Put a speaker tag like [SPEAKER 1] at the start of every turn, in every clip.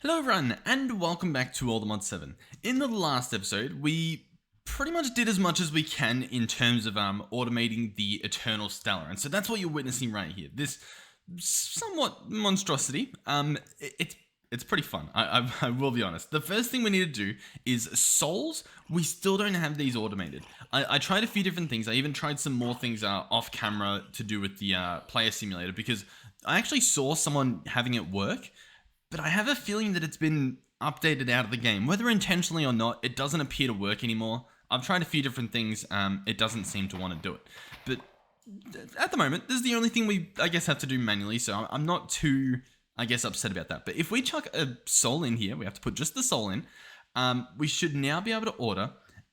[SPEAKER 1] Hello everyone, and welcome back to Allthemodium. In the last episode, we pretty much did as much as we can in terms of automating the Eternal Stellar, and so that's what you're witnessing right here. This somewhat monstrosity. It's pretty fun. I will be honest. The first thing we need to do is souls. We still don't have these automated. I tried a few different things. I even tried some more things off camera to do with the player simulator because I actually saw someone having it work. But I have a feeling that it's been updated out of the game. Whether intentionally or not, it doesn't appear to work anymore. I've tried a few different things. It doesn't seem to want to do it. But at the moment, this is the only thing we, I guess, have to do manually. So I'm not too, I guess, upset about that. But if we chuck a soul in here, we have to put just the soul in. We should now be able to order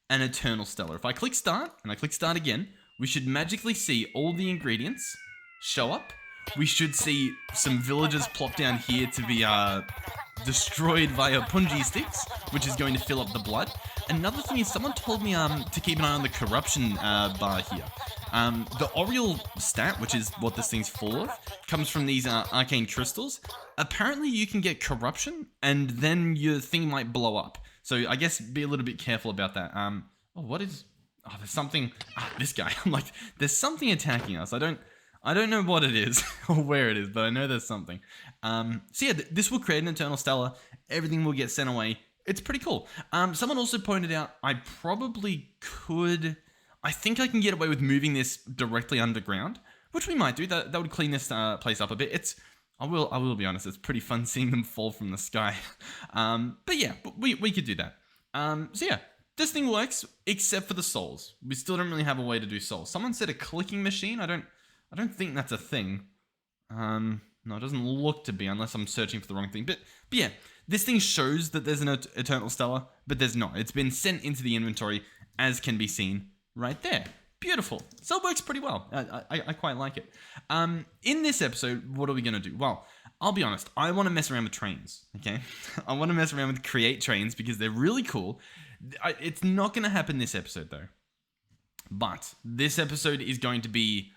[SPEAKER 1] an Eternal Stellar. If I click start and I click start again, we should magically see all the ingredients show up. We should see some villagers plop down here to be destroyed via punji sticks, which is going to fill up the blood. Another thing is someone told me to keep an eye on the corruption bar here. The Oriole stat, which is what this thing's full of, comes from these arcane crystals. Apparently you can get corruption and then your thing might blow up. So I guess be a little bit careful about that. There's something, this guy, I'm like, there's something attacking us. I don't know what it is or where it is, but I know there's something. This will create an Eternal Stellar. Everything will get sent away. It's pretty cool. Someone also pointed out I probably could... I think I can get away with moving this directly underground, which we might do. That would clean this place up a bit. I will be honest, it's pretty fun seeing them fall from the sky. We could do that. This thing works except for the souls. We still don't really have a way to do souls. Someone said a clicking machine. I don't think that's a thing. No, it doesn't look to be unless I'm searching for the wrong thing. But yeah, this thing shows that there's an Eternal Stellar, but there's not. It's been sent into the inventory, as can be seen right there. Beautiful. So it works pretty well. I quite like it. In this episode, what are we going to do? Well, I'll be honest. I want to mess around with trains, okay? I want to mess around with create trains because they're really cool. It's not going to happen this episode, though. But this episode is going to be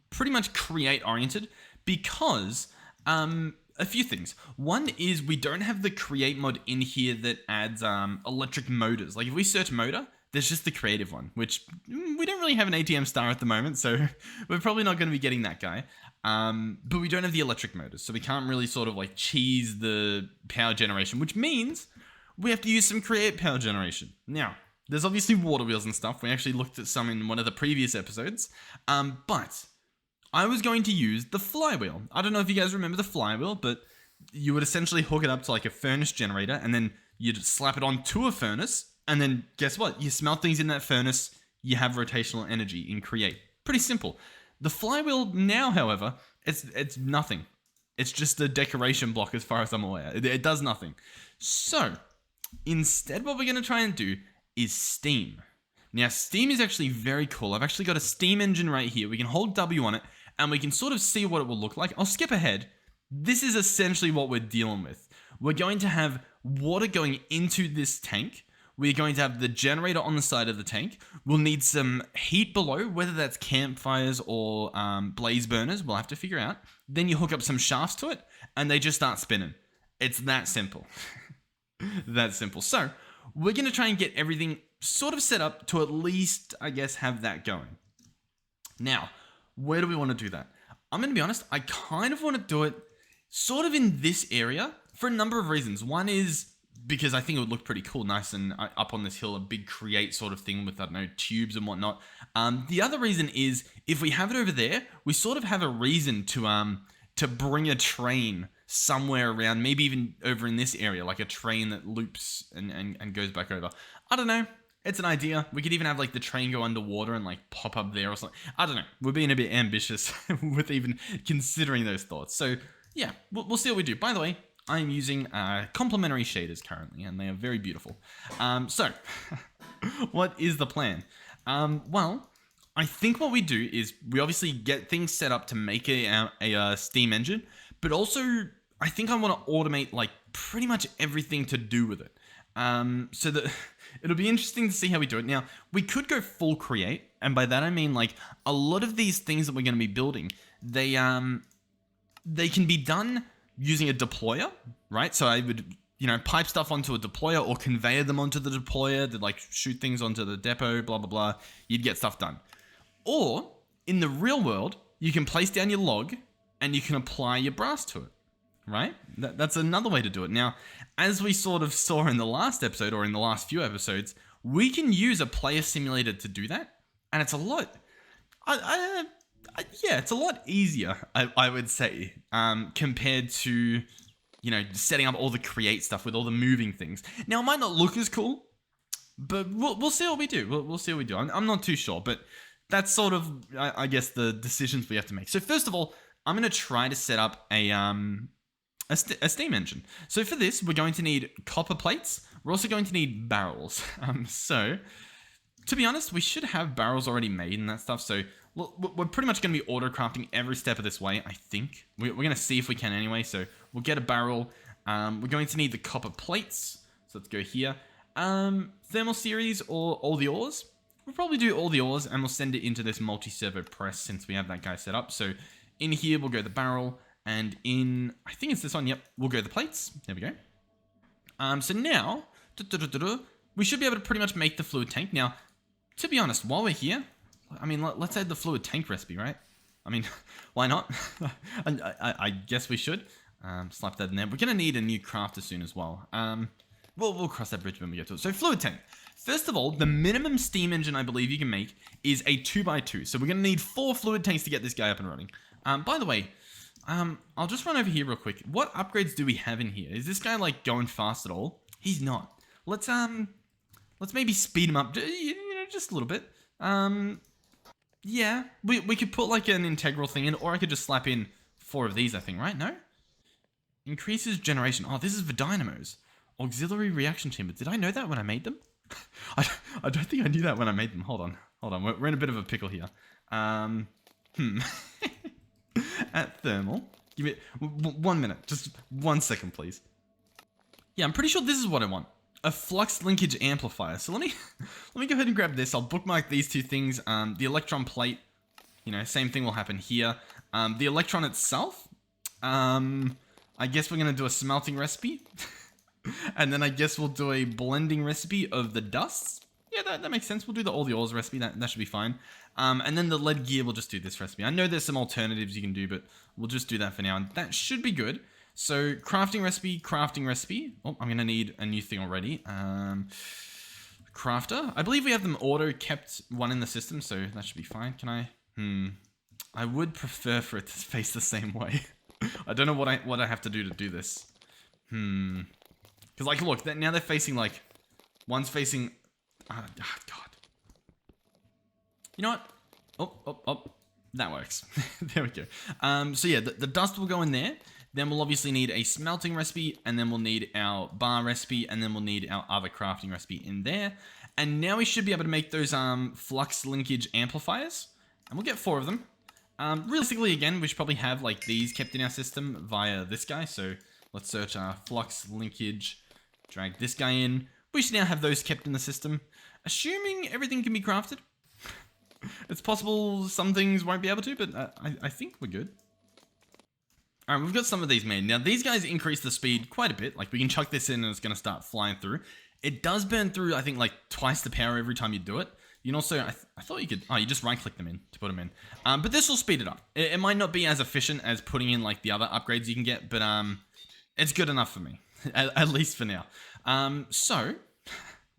[SPEAKER 1] pretty much create oriented because a few things. One is we don't have the create mod in here that adds electric motors. Like if we search motor, there's just the creative one, which we don't really have an ATM star at the moment, so we're probably not going to be getting that guy. But we don't have the electric motors, so we can't really sort of like cheese the power generation, which means we have to use some create power generation. Now, there's obviously water wheels and stuff. We actually looked at some in one of the previous episodes. But I was going to use the flywheel. I don't know if you guys remember the flywheel, but you would essentially hook it up to like a furnace generator and then you'd slap it onto a furnace. And then guess what? You smelt things in that furnace. You have rotational energy in create. Pretty simple. The flywheel now, however, it's nothing. It's just a decoration block as far as I'm aware. It does nothing. So instead, what we're going to try and do is steam. Now, steam is actually very cool. I've actually got a steam engine right here. We can hold W on it, and we can sort of see what it will look like. I'll skip ahead. This is essentially what we're dealing with. We're going to have water going into this tank. We're going to have the generator on the side of the tank. We'll need some heat below, whether that's campfires or blaze burners. We'll have to figure out. Then you hook up some shafts to it, and they just start spinning. It's that simple. That simple. So we're going to try and get everything sort of set up to at least, I guess, have that going. Now, where do we want to do that? I'm going to be honest, I kind of want to do it sort of in this area for a number of reasons. One is because I think it would look pretty cool, nice and up on this hill, a big create sort of thing with, I don't know, tubes and whatnot. The other reason is if we have it over there, we sort of have a reason to bring a train somewhere around, maybe even over in this area, like a train that loops and goes back over. I don't know. It's an idea. We could even have like the train go underwater and like pop up there or something. I don't know. We're being a bit ambitious with even considering those thoughts. So yeah, we'll see what we do. By the way, I'm using complementary shaders currently, and they are very beautiful. So what is the plan? Well, I think what we do is we obviously get things set up to make a steam engine, but also I think I want to automate like pretty much everything to do with it. So that it'll be interesting to see how we do it. Now, we could go full create, and by that I mean like a lot of these things that we're going to be building, they can be done using a deployer, right? So I would, pipe stuff onto a deployer or conveyor them onto the deployer to like shoot things onto the depot, blah, blah, blah. You'd get stuff done. Or in the real world, you can place down your log and you can apply your brass to it, right? That's another way to do it. Now, as we sort of saw in the last episode or in the last few episodes, we can use a player simulator to do that. And it's a lot, it's a lot easier, I would say, compared to, setting up all the create stuff with all the moving things. Now, it might not look as cool, but we'll see what we do. We'll see what we do. I'm not too sure, but that's sort of, I guess, the decisions we have to make. So first of all, I'm going to try to set up a steam engine. So for this, we're going to need copper plates. We're also going to need barrels. So to be honest, we should have barrels already made and that stuff. So we're pretty much going to be auto crafting every step of this way, I think. We're going to see if we can anyway. So we'll get a barrel. We're going to need the copper plates. So let's go here. Thermal series or all the ores. We'll probably do all the ores and we'll send it into this multi-servo press since we have that guy set up. So in here, we'll go the barrel. And in, I think it's this one. Yep, we'll go the plates. There we go. So now, we should be able to pretty much make the fluid tank. Now, to be honest, while we're here, I mean, let's add the fluid tank recipe, right? I mean, why not? I guess we should. Slap that in there. We're going to need a new crafter soon as well. We'll cross that bridge when we get to it. So fluid tank. First of all, the minimum steam engine I believe you can make is a 2x2. So we're going to need 4 fluid tanks to get this guy up and running. By the way, I'll just run over here real quick. What upgrades do we have in here? Is this guy like going fast at all? He's not. Let's maybe speed him up, just a little bit. Yeah, we could put like an integral thing in, or I could just slap in 4 of these, I think, right? No? Increases generation. Oh, this is for dynamos. Auxiliary reaction chamber. Did I know that when I made them? I don't think I knew that when I made them. Hold on. We're in a bit of a pickle here. At thermal. Give it 1 minute. Just 1 second, please. Yeah, I'm pretty sure this is what I want. A flux linkage amplifier. So let me go ahead and grab this. I'll bookmark these 2 things. The electron plate, same thing will happen here. The electron itself, I guess we're going to do a smelting recipe. And then I guess we'll do a blending recipe of the dusts. Yeah, that makes sense. We'll do all the ores recipe. That should be fine. And then the lead gear, we'll just do this recipe. I know there's some alternatives you can do, but we'll just do that for now. And that should be good. So crafting recipe. Oh, I'm going to need a new thing already. Crafter. I believe we have them auto kept one in the system, so that should be fine. Can I? I would prefer for it to face the same way. I don't know what I have to do this. Because like, look, now they're facing like, one's facing. God. You know what? Oh. That works. There we go. So yeah, the dust will go in there. Then we'll obviously need a smelting recipe, and then we'll need our bar recipe, and then we'll need our other crafting recipe in there. And now we should be able to make those flux linkage amplifiers, and we'll get 4 of them. Realistically, again, we should probably have like these kept in our system via this guy. So let's search flux linkage, drag this guy in. We should now have those kept in the system, assuming everything can be crafted. It's possible some things won't be able to, but I think we're good. Alright, we've got some of these made. Now, these guys increase the speed quite a bit. Like, we can chuck this in and it's going to start flying through. It does burn through, I think, like, twice the power every time you do it. You can also, I thought you could, you just right-click them in to put them in. But this will speed it up. It might not be as efficient as putting in, like, the other upgrades you can get, but it's good enough for me. At least for now. So,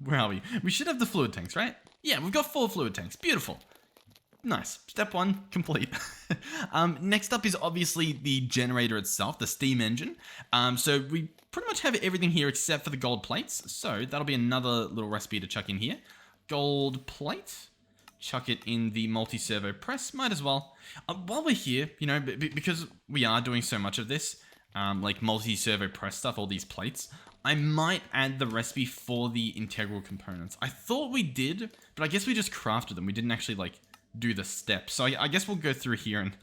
[SPEAKER 1] where are we? We should have the fluid tanks, right? Yeah, we've got 4 fluid tanks. Beautiful. Nice. Step 1 complete. Next up is obviously the generator itself, the steam engine. So we pretty much have everything here except for the gold plates. So that'll be another little recipe to chuck in here. Gold plate. Chuck it in the multi-servo press. Might as well. While we're here, because we are doing so much of this, like multi-servo press stuff, all these plates, I might add the recipe for the integral components. I thought we did, but I guess we just crafted them. We didn't actually like do the steps. So I guess we'll go through here and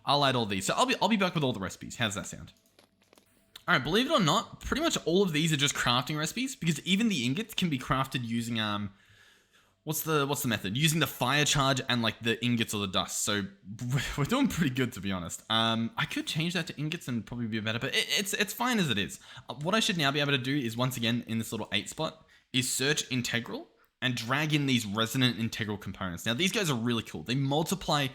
[SPEAKER 1] I'll add all these. So I'll be back with all the recipes. How's that sound? All right, believe it or not, pretty much all of these are just crafting recipes because even the ingots can be crafted using what's the method? Using the fire charge and like the ingots or the dust. So we're doing pretty good, to be honest. I could change that to ingots and probably be better, but it's fine as it is. What I should now be able to do is, once again, in this little 8 spot, is search integral and drag in these resonant integral components. Now these guys are really cool. They multiply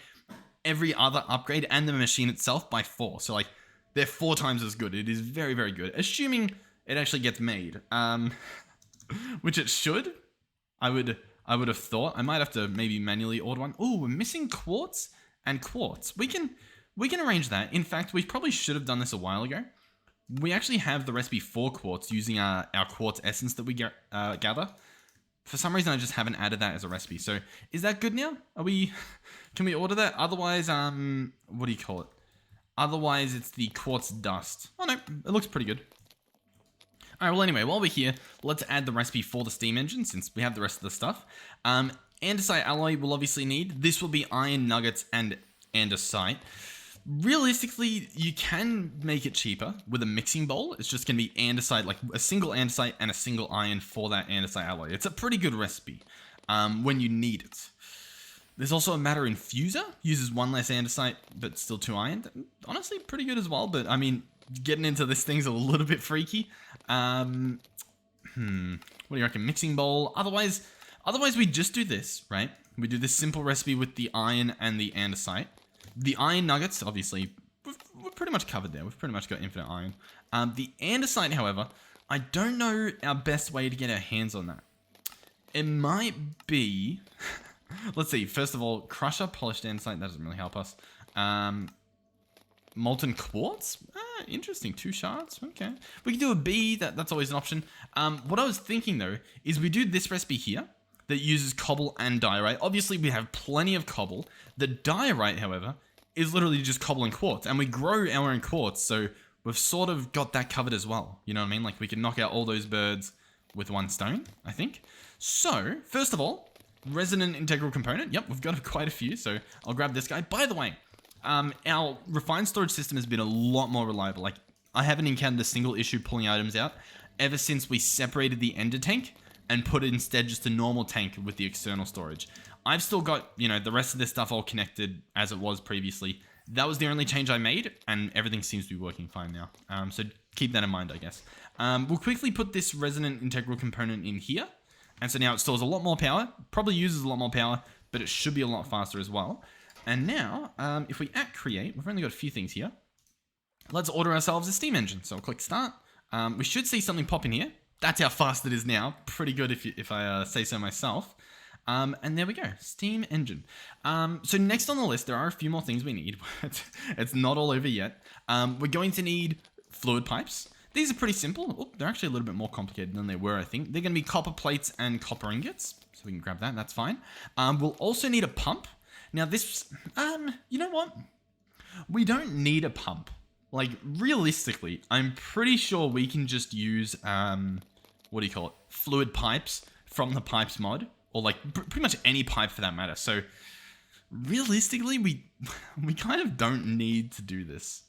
[SPEAKER 1] every other upgrade and the machine itself by 4. So like they're 4 times as good. It is very, very good, assuming it actually gets made, which it should. I would have thought. I might have to maybe manually order one. Oh, we're missing quartz and quartz. We can arrange that. In fact, we probably should have done this a while ago. We actually have the recipe for quartz using our quartz essence that we gather. For some reason, I just haven't added that as a recipe. So is that good now? Can we order that? Otherwise, what do you call it? Otherwise, it's the quartz dust. Oh no, it looks pretty good. All right, well, anyway, while we're here, let's add the recipe for the steam engine since we have the rest of the stuff. Andesite alloy we'll obviously need. This will be iron nuggets and andesite. Realistically, you can make it cheaper with a mixing bowl. It's just going to be andesite, like a single andesite and a single iron for that andesite alloy. It's a pretty good recipe when you need it. There's also a matter infuser. Uses 1 less andesite, but still 2 iron. Honestly, pretty good as well, but I mean, getting into this thing's a little bit freaky. What do you reckon? Mixing bowl. Otherwise we just do this, right? We do this simple recipe with the iron and the andesite. The iron nuggets, obviously, we're pretty much covered there. We've pretty much got infinite iron. The andesite, however, I don't know our best way to get our hands on that. It might be... Let's see. First of all, crusher, polished andesite. That doesn't really help us. Molten quartz? Interesting. 2 shards. Okay. We can do a B. That's always an option. What I was thinking, though, is we do this recipe here that uses cobble and diorite. Obviously, we have plenty of cobble. The diorite, however, is literally just cobble and quartz. And we grow our own quartz, so we've sort of got that covered as well. You know what I mean? Like, we can knock out all those birds with 1 stone, I think. So, first of all, resonant integral component. Yep, we've got quite a few, so I'll grab this guy. By the way, our refined storage system has been a lot more reliable. Like, I haven't encountered a single issue pulling items out ever since we separated the ender tank and put it instead just a normal tank with the external storage. I've still got, you know, the rest of this stuff all connected as it was previously. That was the only change I made, and everything seems to be working fine now. So keep that in mind, I guess. We'll quickly put this resonant integral component in here. And so now it stores a lot more power, probably uses a lot more power, but it should be a lot faster as well. And now, if we create, we've only got a few things here. Let's order ourselves a steam engine. So I'll click start. We should see something pop in here. That's how fast it is now. Pretty good if I say so myself. And there we go, steam engine. So next on the list, there are a few more things we need. It's not all over yet. We're going to need fluid pipes. These are pretty simple. Oh, they're actually a little bit more complicated than they were, I think. They're going to be copper plates and copper ingots. So we can grab that, that's fine. We'll also need a pump. Now this, you know what? We don't need a pump. Like, realistically, I'm pretty sure we can just use, what do you call it? Fluid pipes from the pipes mod. Or like, pretty much any pipe for that matter. So, realistically, we kind of don't need to do this.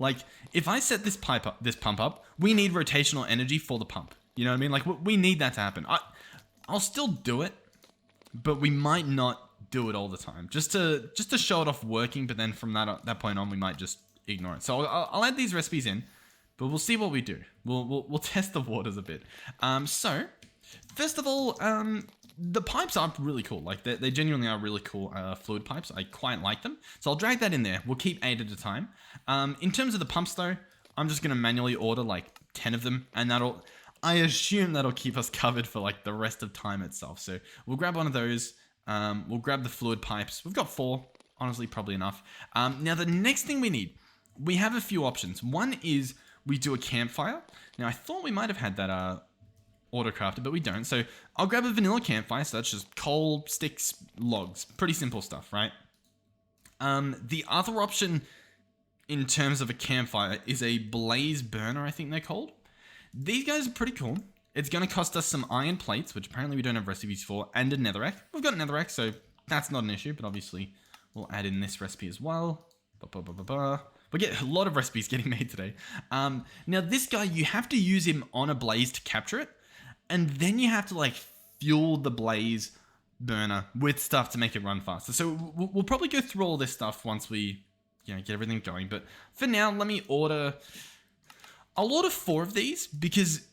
[SPEAKER 1] Like, if I set this pump up, we need rotational energy for the pump. You know what I mean? Like, we need that to happen. I'll still do it, but we might not do it all the time. Just to show it off working, but then from that point on, we might just ignore it. So I'll add these recipes in, but we'll see what we do. We'll test the waters a bit. So, first of all, the pipes are really cool. Like, they genuinely are really cool fluid pipes. I quite like them. So I'll drag that in there. We'll keep 8 at a time. In terms of the pumps, though, I'm just going to manually order, like, 10 of them. And I assume that'll keep us covered for, like, the rest of time itself. So we'll grab one of those. We'll grab the fluid pipes. We've got 4. Honestly, probably enough. Now, the next thing we need, we have a few options. One is we do a campfire. Now, I thought we might have had that auto-crafted, but we don't. So I'll grab a vanilla campfire. So that's just coal, sticks, logs. Pretty simple stuff, right? The other option in terms of a campfire is a blaze burner, I think they're called. These guys are pretty cool. It's going to cost us some iron plates, which apparently we don't have recipes for, and a netherrack. We've got a netherrack, so that's not an issue, but obviously we'll add in this recipe as well. We get a lot of recipes getting made today. Now this guy, you have to use him on a blaze to capture it, and then you have to like fuel the blaze burner with stuff to make it run faster. So we'll probably go through all this stuff once we, get everything going. But for now, let me order. I'll order 4 of these because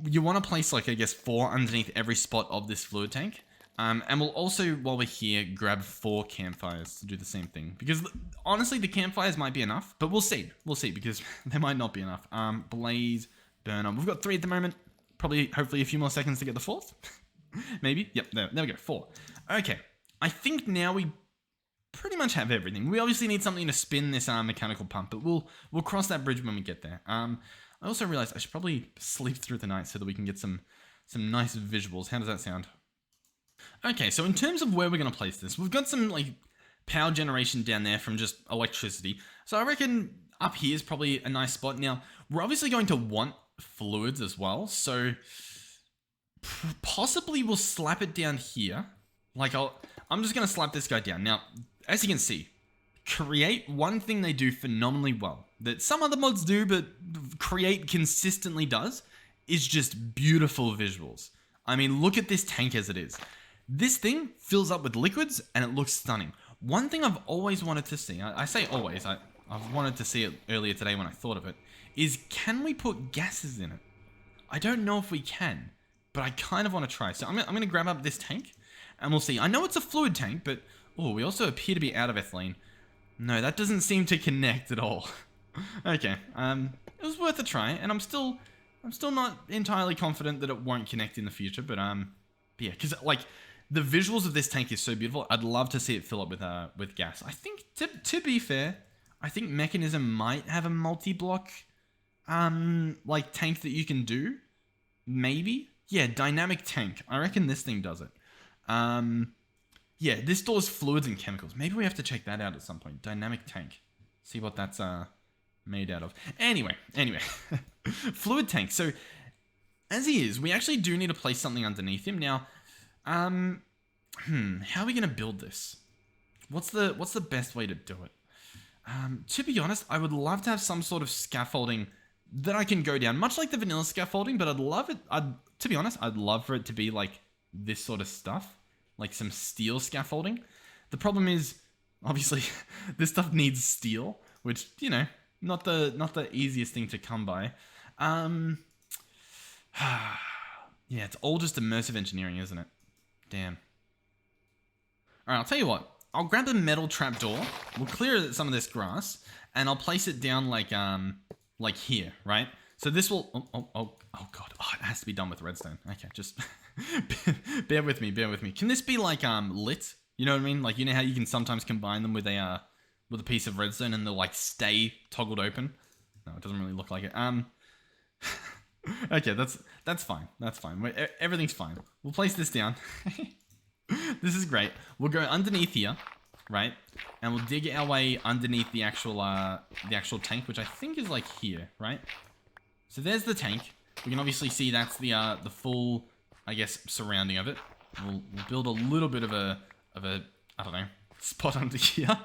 [SPEAKER 1] you want to place, like, I guess 4 underneath every spot of this fluid tank. And we'll also, while we're here, grab 4 campfires to do the same thing. Because honestly, the campfires might be enough, but we'll see. We'll see, because they might not be enough. Blaze, burner. We've got 3 at the moment. Probably, hopefully, a few more seconds to get the 4th. Maybe. Yep, there we go. 4. Okay. I think now we pretty much have everything. We obviously need something to spin this mechanical pump, but we'll cross that bridge when we get there. I also realized I should probably sleep through the night so that we can get some nice visuals. How does that sound? Okay, so in terms of where we're going to place this, we've got some, like, power generation down there from just electricity. So I reckon up here is probably a nice spot. Now, we're obviously going to want fluids as well, so possibly we'll slap it down here. Like, I'm just going to slap this guy down. Now, as you can see, Create, one thing they do phenomenally well, that some other mods do, but Create consistently does, is just beautiful visuals. I mean, look at this tank as it is. This thing fills up with liquids and it looks stunning. One thing I've always wanted to see, I say always, I've wanted to see it earlier today when I thought of it, is can we put gases in it? I don't know if we can, but I kind of want to try. So I'm going to grab up this tank and we'll see. I know it's a fluid tank, but we also appear to be out of ethylene. No, that doesn't seem to connect at all. Okay, it was worth a try, and I'm still not entirely confident that it won't connect in the future, but yeah, because like the visuals of this tank is so beautiful. I'd love to see it fill up with gas. I think to be fair, I think Mechanism might have a multi-block like tank that you can do. Maybe, yeah, dynamic tank. I reckon this thing does it. Yeah, this stores fluids and chemicals. Maybe we have to check that out at some point. Dynamic tank. See what that's made out of. Anyway. Fluid tank. So, as he is, we actually do need to place something underneath him. Now, how are we going to build this? What's the best way to do it? To be honest, I would love to have some sort of scaffolding that I can go down. Much like the vanilla scaffolding, but I'd love it. To be honest, I'd love for it to be like this sort of stuff. Like some steel scaffolding. The problem is, obviously, this stuff needs steel, which, you know, not the easiest thing to come by. Yeah, it's all just immersive engineering, isn't it? Damn. Alright, I'll tell you what. I'll grab a metal trapdoor. We'll clear some of this grass, and I'll place it down like here, right? So this will... Oh god. Oh, it has to be done with redstone. Okay, just... bear with me. Can this be like lit? You know what I mean? Like, you know how you can sometimes combine them with a piece of redstone and they'll like stay toggled open? No, it doesn't really look like it. Okay, that's fine. That's fine. Everything's fine. We'll place this down. This is great. We'll go underneath here, right? And we'll dig our way underneath the actual tank, which I think is like here, right? So there's the tank. We can obviously see that's the full, I guess, surrounding of it. We'll build a little bit of a I don't know, spot under here.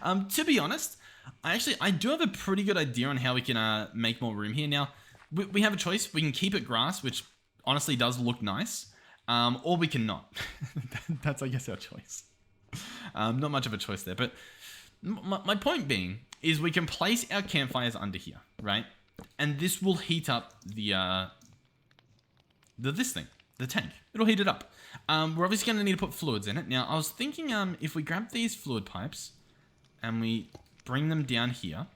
[SPEAKER 1] To be honest, I do have a pretty good idea on how we can make more room here. Now, we have a choice. We can keep it grass, which honestly does look nice, or we can not. That's, I guess, our choice. Not much of a choice there, but my point being is we can place our campfires under here, right? And this will heat up the tank. It'll heat it up. We're obviously going to need to put fluids in it. Now, I was thinking if we grab these fluid pipes and we bring them down here,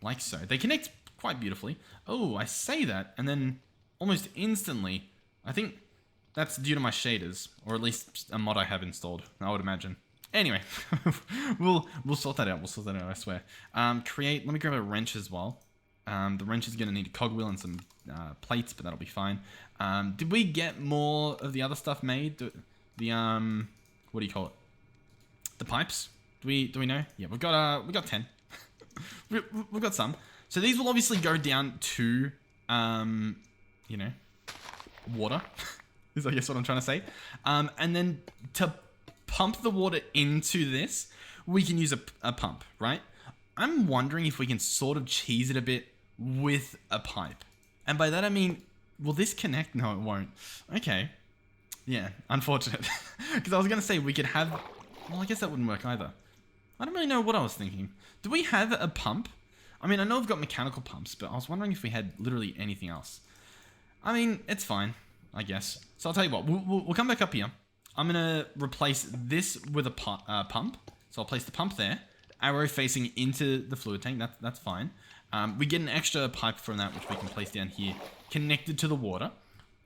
[SPEAKER 1] like so. They connect quite beautifully. Oh, I say that, and then almost instantly, I think that's due to my shaders, or at least a mod I have installed, I would imagine. Anyway, we'll sort that out. I swear. Create. Let me grab a wrench as well. The wrench is going to need a cogwheel and some plates, but that'll be fine. Did we get more of the other stuff made? What do you call it? The pipes? Do we know? Yeah, we've got 10. We've got some. So these will obviously go down to, you know, water. Is I guess what I'm trying to say. And then to pump the water into this, we can use a pump, right? I'm wondering if we can sort of cheese it a bit with a pipe. And by that I mean, will this connect? No, it won't. Okay. Yeah, unfortunate. Because I was going to say we could have... Well, I guess that wouldn't work either. I don't really know what I was thinking. Do we have a pump? I mean, I know we've got mechanical pumps, but I was wondering if we had literally anything else. I mean, it's fine, I guess. So I'll tell you what, we'll come back up here. I'm going to replace this with a pump. So I'll place the pump there. Arrow facing into the fluid tank, that's fine. We get an extra pipe from that, which we can place down here, connected to the water.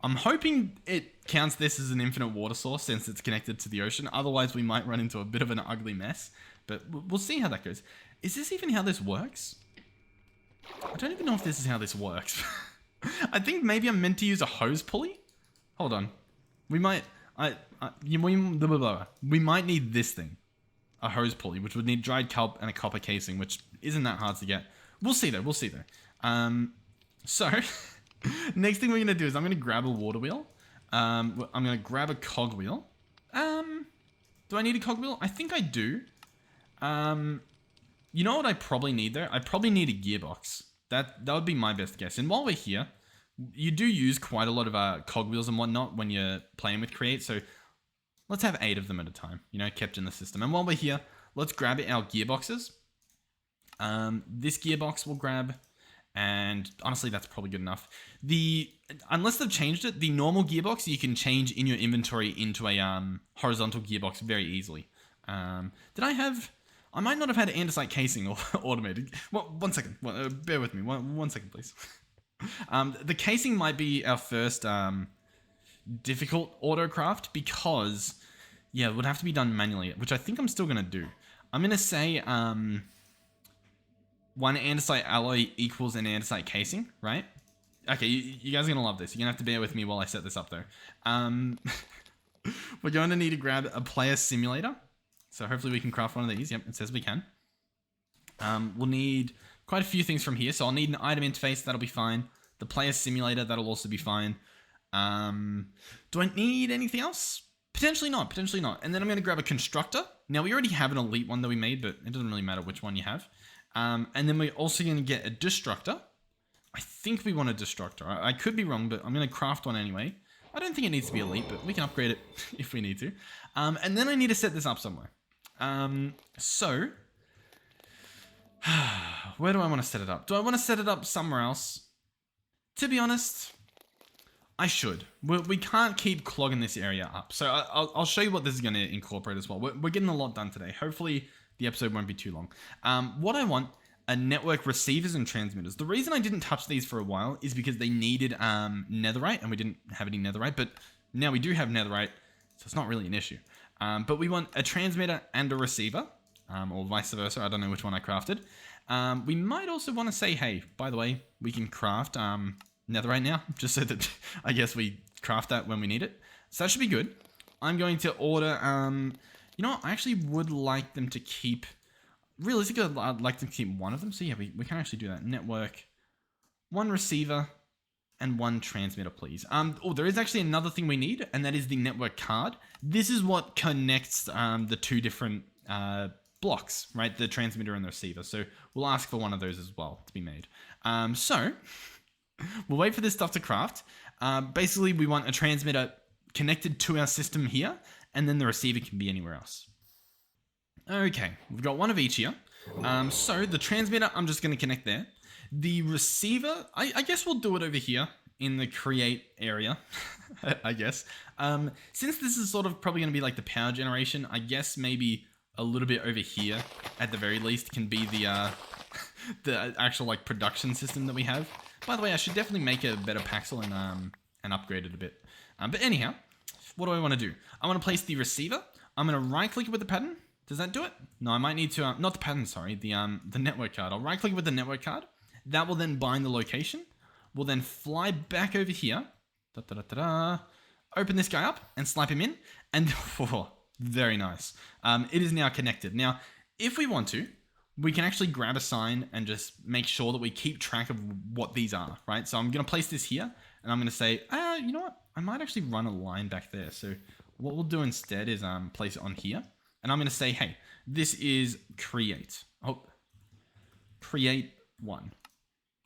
[SPEAKER 1] I'm hoping it counts this as an infinite water source since it's connected to the ocean. Otherwise, we might run into a bit of an ugly mess. But we'll see how that goes. Is this even how this works? I don't even know if this is how this works. I think maybe I'm meant to use a hose pulley. Hold on. We might... we might need this thing. A hose pulley, which would need dried kelp and a copper casing, which isn't that hard to get. We'll see though, So, next thing we're going to do is I'm going to grab a water wheel. I'm going to grab a cog wheel. Do I need a cog wheel? I think I do. You know what I probably need though? I probably need a gearbox. That would be my best guess. And while we're here, you do use quite a lot of cog wheels and whatnot when you're playing with Create. So let's have 8 of them at a time, you know, kept in the system. And while we're here, let's grab our gearboxes. This gearbox we'll grab. And honestly, that's probably good enough. Unless they've changed it, the normal gearbox you can change in your inventory into a horizontal gearbox very easily. Did I have... I might not have had andesite casing or automated. Well, one second. Bear with me. One second, please. The casing might be our first difficult autocraft because, yeah, it would have to be done manually, which I think I'm still going to do. I'm going to say 1 andesite alloy equals an andesite casing, right? Okay, you guys are going to love this. You're going to have to bear with me while I set this up, though. We're going to need to grab a player simulator. So hopefully we can craft one of these. Yep, it says we can. We'll need quite a few things from here. So I'll need an item interface. That'll be fine. The player simulator. That'll also be fine. Do I need anything else? Potentially not. Potentially not. And then I'm going to grab a constructor. Now, we already have an elite one that we made, but it doesn't really matter which one you have. And then we're also going to get a destructor. I think we want a destructor. I could be wrong, but I'm going to craft one anyway. I don't think it needs to be elite, but we can upgrade it if we need to. And then I need to set this up somewhere. So, where do I want to set it up? Do I want to set it up somewhere else? To be honest, I should. We can't keep clogging this area up. So I'll show you what this is going to incorporate as well. We're getting a lot done today. Hopefully the episode won't be too long. What I want are network receivers and transmitters. The reason I didn't touch these for a while is because they needed netherite, and we didn't have any netherite, but now we do have netherite, so it's not really an issue. But we want a transmitter and a receiver, or vice versa. I don't know which one I crafted. We might also want to say, hey, by the way, we can craft netherite now, just so that I guess we craft that when we need it. So that should be good. I'm going to order, you know what? I actually would like them to keep, realistically, I'd like them to keep one of them. So yeah, we can actually do that. Network, 1 receiver, and 1 transmitter, please. Oh, there is actually another thing we need, and that is the network card. This is what connects the 2 different blocks, right? The transmitter and the receiver. So we'll ask for one of those as well to be made. So we'll wait for this stuff to craft. Basically, we want a transmitter connected to our system here, and then the receiver can be anywhere else. Okay, we've got 1 of each here. So the transmitter, I'm just going to connect there. The receiver, I guess we'll do it over here in the create area, I guess. Since this is sort of probably going to be like the power generation, I guess maybe a little bit over here, at the very least, can be the actual like production system that we have. By the way, I should definitely make a better Paxel and upgrade it a bit. But anyhow, what do I want to do? I want to place the receiver. I'm going to right click it with the pattern. Does that do it? No, I might need to, not the pattern, sorry, the network card. I'll right click it with the network card. That will then bind the location. We'll then fly back over here. Open this guy up and slap him in. And oh, very nice. It is now connected. Now, if we want to, we can actually grab a sign and just make sure that we keep track of what these are, right? So I'm going to place this here and I'm going to say, you know what? I might actually run a line back there. So what we'll do instead is place it on here. And I'm going to say, hey, this is create. Oh, create 1.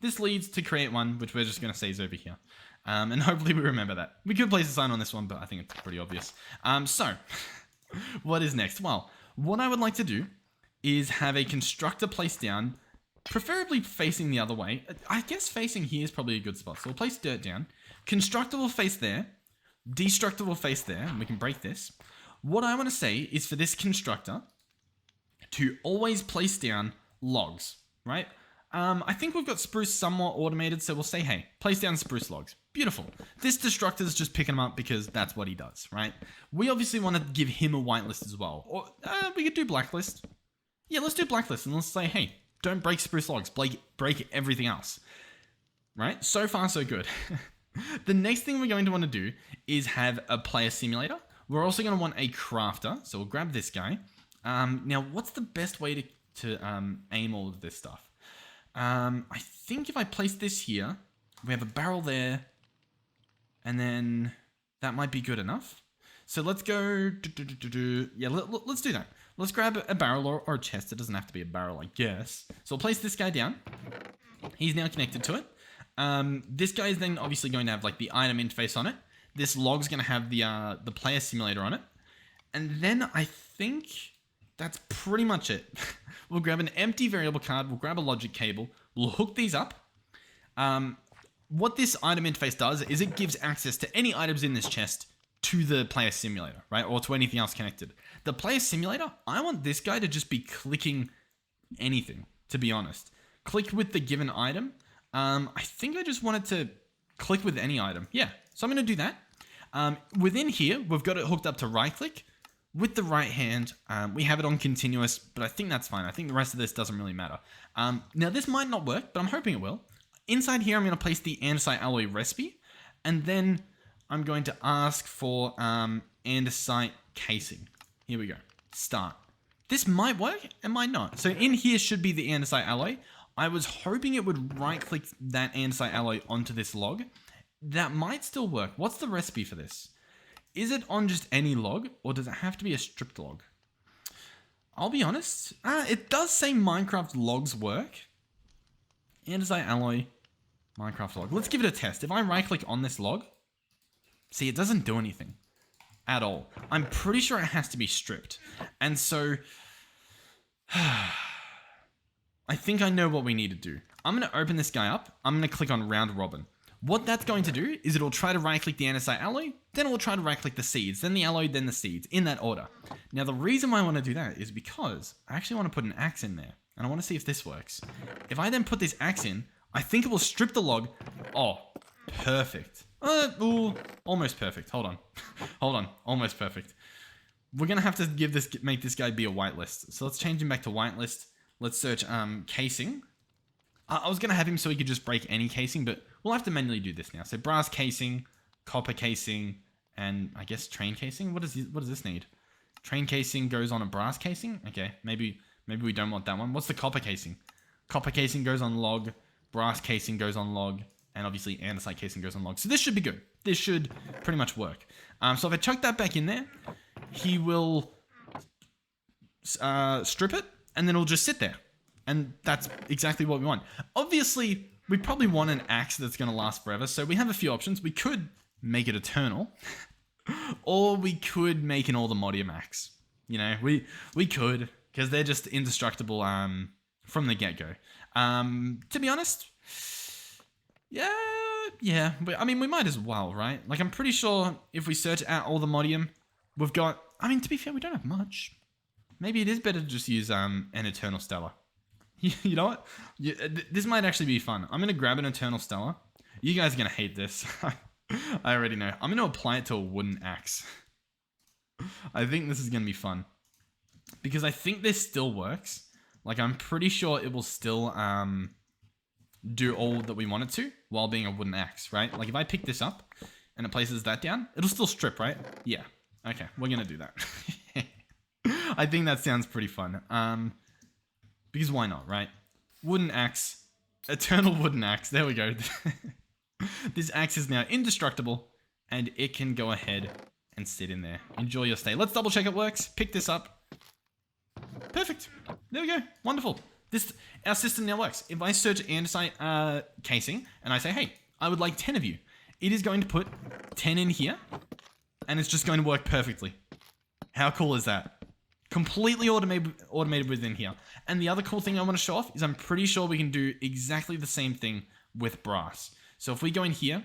[SPEAKER 1] This leads to create 1, which we're just going to say is over here. And hopefully we remember that. We could place a sign on this one, but I think it's pretty obvious. So, what is next? Well, what I would like to do is have a constructor placed down, preferably facing the other way. I guess facing here is probably a good spot. So we'll place dirt down. Constructor will face there. Destructor will face there, and we can break this. What I want to say is for this constructor to always place down logs, right? I think we've got spruce somewhat automated, so we'll say, hey, place down spruce logs. Beautiful. This destructor is just picking them up because that's what he does, right? We obviously want to give him a whitelist as well. Or we could do blacklist. Yeah, let's do blacklist, and let's say, hey, don't break spruce logs. Break everything else. Right? So far, so good. The next thing we're going to want to do is have a player simulator. We're also going to want a crafter, so we'll grab this guy. Now, what's the best way to aim all of this stuff? I think if I place this here, we have a barrel there, and then that might be good enough. So let's go, yeah, let's do that. Let's grab a barrel or a chest. It doesn't have to be a barrel, I guess. So we'll place this guy down. He's now connected to it. This guy is then obviously going to have like the item interface on it. This log's going to have the player simulator on it. And then I think that's pretty much it. We'll grab an empty variable card. We'll grab a logic cable. We'll hook these up. What this item interface does is it gives access to any items in this chest to the player simulator, right? Or to anything else connected. The player simulator, I want this guy to just be clicking anything, to be honest. Click with the given item. I think I just wanted to click with any item. Yeah, so I'm going to do that. Within here, we've got it hooked up to right click. With the right hand, we have it on continuous, but I think that's fine. I think the rest of this doesn't really matter. Now, this might not work, but I'm hoping it will. Inside here, I'm going to place the andesite alloy recipe, and then I'm going to ask for andesite casing. Here we go. Start. This might work, it might not. So in here should be the andesite alloy. I was hoping it would right-click that andesite alloy onto this log. That might still work. What's the recipe for this? Is it on just any log, or does it have to be a stripped log? I'll be honest. It does say Minecraft logs work. Andesite alloy, Minecraft log. Let's give it a test. If I right-click on this log, see, it doesn't do anything at all. I'm pretty sure it has to be stripped. And so, I think I know what we need to do. I'm going to open this guy up. I'm going to click on round robin. What that's going to do is it'll try to right-click the andesite alloy, then it will try to right-click the seeds, then the alloy, then the seeds, in that order. Now, the reason why I want to do that is because I actually want to put an axe in there, and I want to see if this works. If I then put this axe in, I think it will strip the log. Oh, perfect. Ooh, almost perfect. Hold on. Hold on. Almost perfect. We're going to have to make this guy be a whitelist. So let's change him back to whitelist. Let's search casing. I was going to have him so he could just break any casing, but we'll have to manually do this now. So brass casing, copper casing, and I guess train casing. What does this need? Train casing goes on a brass casing? Okay, maybe we don't want that one. What's the copper casing? Copper casing goes on log, brass casing goes on log, and obviously andesite casing goes on log. So this should be good. This should pretty much work. So if I chuck that back in there, he will strip it, and then it'll just sit there. And that's exactly what we want. Obviously, we probably want an axe that's going to last forever. So we have a few options. We could make it eternal. Or we could make an Allthemodium axe. You know, we could. Because they're just indestructible from the get-go. To be honest, yeah. I mean, we might as well, right? Like, I'm pretty sure if we search at Allthemodium, we've got... I mean, to be fair, we don't have much. Maybe it is better to just use an Eternal Stellar. You know what? This might actually be fun. I'm going to grab an Eternal Stellar. You guys are going to hate this. I already know. I'm going to apply it to a wooden axe. I think this is going to be fun. Because I think this still works. Like, I'm pretty sure it will still do all that we want it to while being a wooden axe, right? Like, if I pick this up and it places that down, it'll still strip, right? Yeah. Okay, we're going to do that. I think that sounds pretty fun. Because why not, right? Wooden axe. Eternal wooden axe. There we go. This axe is now indestructible, and it can go ahead and sit in there. Enjoy your stay. Let's double check it works. Pick this up. Perfect. There we go. Wonderful. Our system now works. If I search andesite casing, and I say, hey, I would like 10 of you, it is going to put 10 in here, and it's just going to work perfectly. How cool is that? Completely automated within here. And the other cool thing I want to show off is I'm pretty sure we can do exactly the same thing with brass. So if we go in here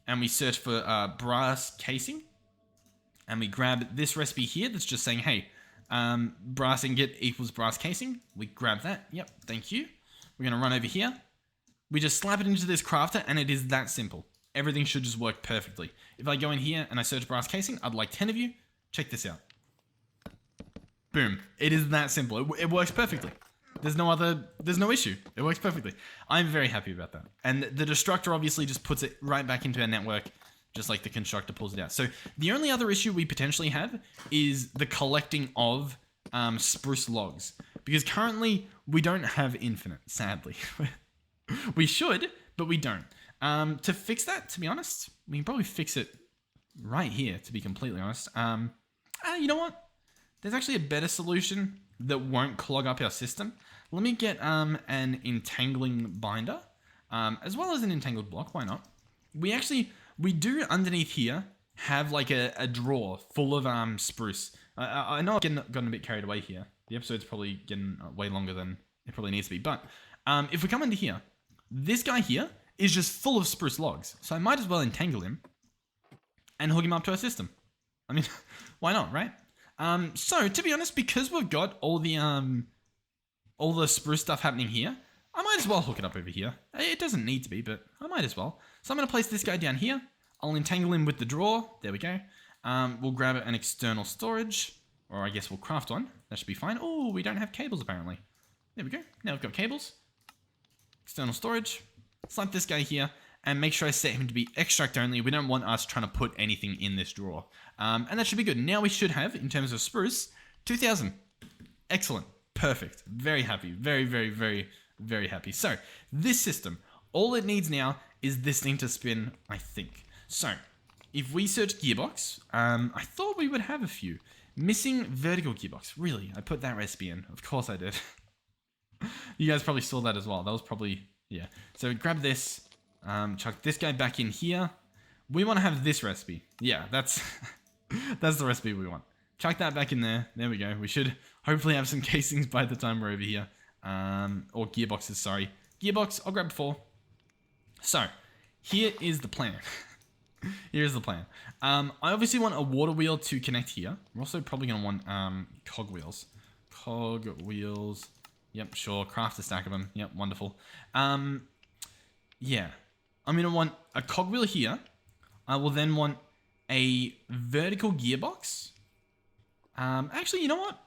[SPEAKER 1] and we search for brass casing, and we grab this recipe here that's just saying, hey, brass ingot equals brass casing. We grab that. Yep, thank you. We're going to run over here. We just slap it into this crafter, and it is that simple. Everything should just work perfectly. If I go in here and I search brass casing, I'd like 10 of you. Check this out. Boom. It is that simple. It works perfectly. There's no issue. It works perfectly. I'm very happy about that. And the destructor obviously just puts it right back into our network, just like the constructor pulls it out. So the only other issue we potentially have is the collecting of spruce logs. Because currently we don't have infinite, sadly. We should, but we don't. To fix that, to be honest, we can probably fix it right here, to be completely honest. You know what? There's actually a better solution that won't clog up our system. Let me get an entangling binder, as well as an entangled block. Why not? We do underneath here have like a drawer full of spruce. I know I've gotten a bit carried away here. The episode's probably getting way longer than it probably needs to be. But if we come into here, this guy here is just full of spruce logs. So I might as well entangle him and hook him up to our system. I mean, why not, right? So to be honest, because we've got all the spruce stuff happening here, I might as well hook it up over here. It doesn't need to be, but I might as well. So I'm going to place this guy down here. I'll entangle him with the drawer. There we go. We'll grab an external storage, or I guess we'll craft one. That should be fine. Oh, we don't have cables apparently. There we go. Now we've got cables. External storage. Slap this guy here and make sure I set him to be extract only. We don't want us trying to put anything in this drawer. And that should be good. Now we should have, in terms of spruce, 2,000. Excellent. Perfect. Very happy. Very, very, very, very happy. So this system, all it needs now is this thing to spin, I think. So if we search gearbox, I thought we would have a few. Missing vertical gearbox. Really? I put that recipe in. Of course I did. You guys probably saw that as well. That was probably, yeah. So grab this, chuck this guy back in here. We want to have this recipe. Yeah, that's that's the recipe we want. Chuck that back in there. There we go. We should hopefully have some casings by the time we're over here. Or gearboxes, sorry. Gearbox, I'll grab 4. So, here is the plan. Here's the plan. I obviously want a water wheel to connect here. We're also probably going to want cog wheels. Cog wheels. Yep, sure. Craft a stack of them. Yep, wonderful. Yeah. I'm going to want a cog wheel here. I will then want a vertical gearbox. Actually, you know what?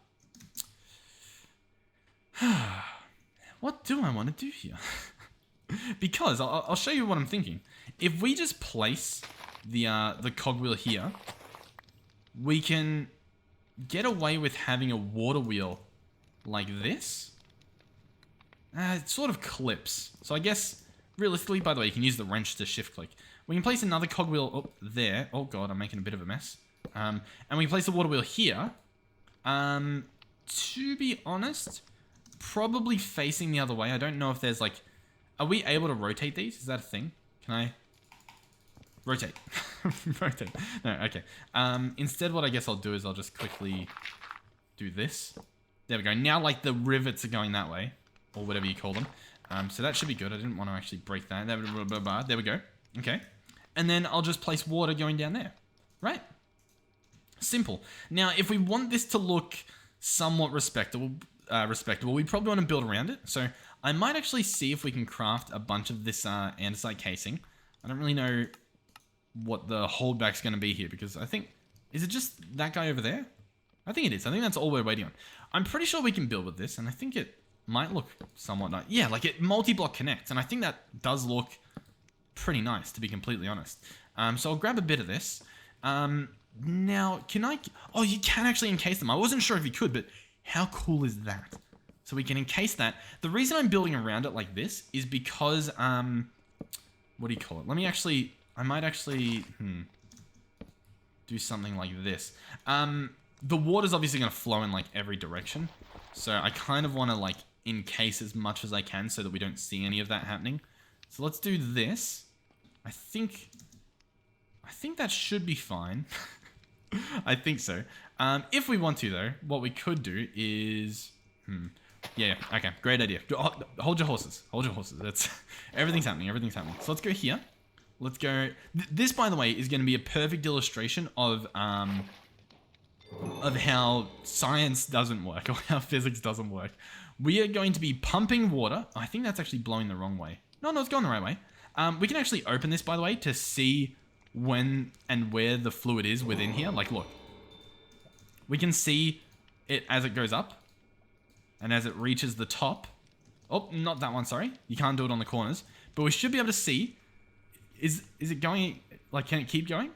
[SPEAKER 1] What do I want to do here? Because I'll show you what I'm thinking. If we just place the cogwheel here, we can get away with having a water wheel like this. It sort of clips. So I guess, realistically, by the way, you can use the wrench to shift click. We can place another cogwheel up there. Oh god, I'm making a bit of a mess. And we can place the water wheel here. To be honest, probably facing the other way. I don't know if there's like... Are we able to rotate these? Is that a thing? Can I... Rotate. Rotate. No, okay. Instead, what I guess I'll do is I'll just quickly do this. There we go. Now, like, the rivets are going that way. Or whatever you call them. So that should be good. I didn't want to actually break that. There we go. Okay. And then I'll just place water going down there. Right? Simple. Now, if we want this to look somewhat respectable, we probably want to build around it. So I might actually see if we can craft a bunch of this andesite casing. I don't really know what the holdback's going to be here because I think... Is it just that guy over there? I think it is. I think that's all we're waiting on. I'm pretty sure we can build with this, and I think it might look somewhat nice. Yeah, like it multi-block connects, and I think that does look pretty nice, to be completely honest. So I'll grab a bit of this. Now, can I... Oh, you can actually encase them. I wasn't sure if you could, but how cool is that? So we can encase that. The reason I'm building around it like this is because... what do you call it? Let me actually... I might actually... do something like this. The water's obviously going to flow in, like, every direction. So I kind of want to, like, encase as much as I can so that we don't see any of that happening. So let's do this. I think I think that should be fine. I think so. If we want to, though, what we could do is... Yeah, okay, great idea. Hold your horses. Hold your horses. That's everything's happening. Everything's happening. So let's go here. Let's go... This, by the way, is going to be a perfect illustration of how science doesn't work, or how physics doesn't work. We are going to be pumping water. I think that's actually blowing the wrong way. No, it's going the right way. We can actually open this, by the way, to see when and where the fluid is within here. Like, look. We can see it as it goes up. And as it reaches the top. Oh, not that one, sorry. You can't do it on the corners. But we should be able to see. Is it going... Like, can it keep going?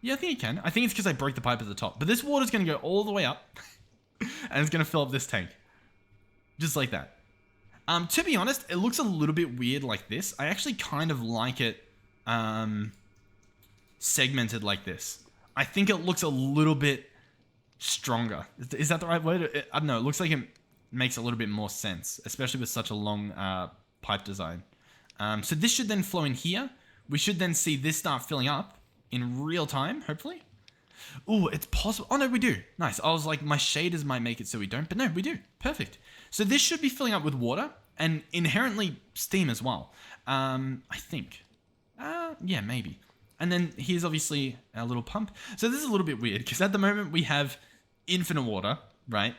[SPEAKER 1] Yeah, I think it can. I think it's because I broke the pipe at the top. But this water's going to go all the way up. And it's going to fill up this tank. Just like that. To be honest, it looks a little bit weird like this. I actually kind of like it segmented like this. I think it looks a little bit stronger. Is that the right word? I don't know. It looks like it makes a little bit more sense, especially with such a long pipe design. So this should then flow in here. We should then see this start filling up in real time, hopefully. Oh, it's possible. Oh, no, we do. Nice. I was like, my shaders might make it so we don't, but no, we do. Perfect. So this should be filling up with water and inherently steam as well. I think. Yeah, maybe. And then here's obviously our little pump. So this is a little bit weird because at the moment we have infinite water, right?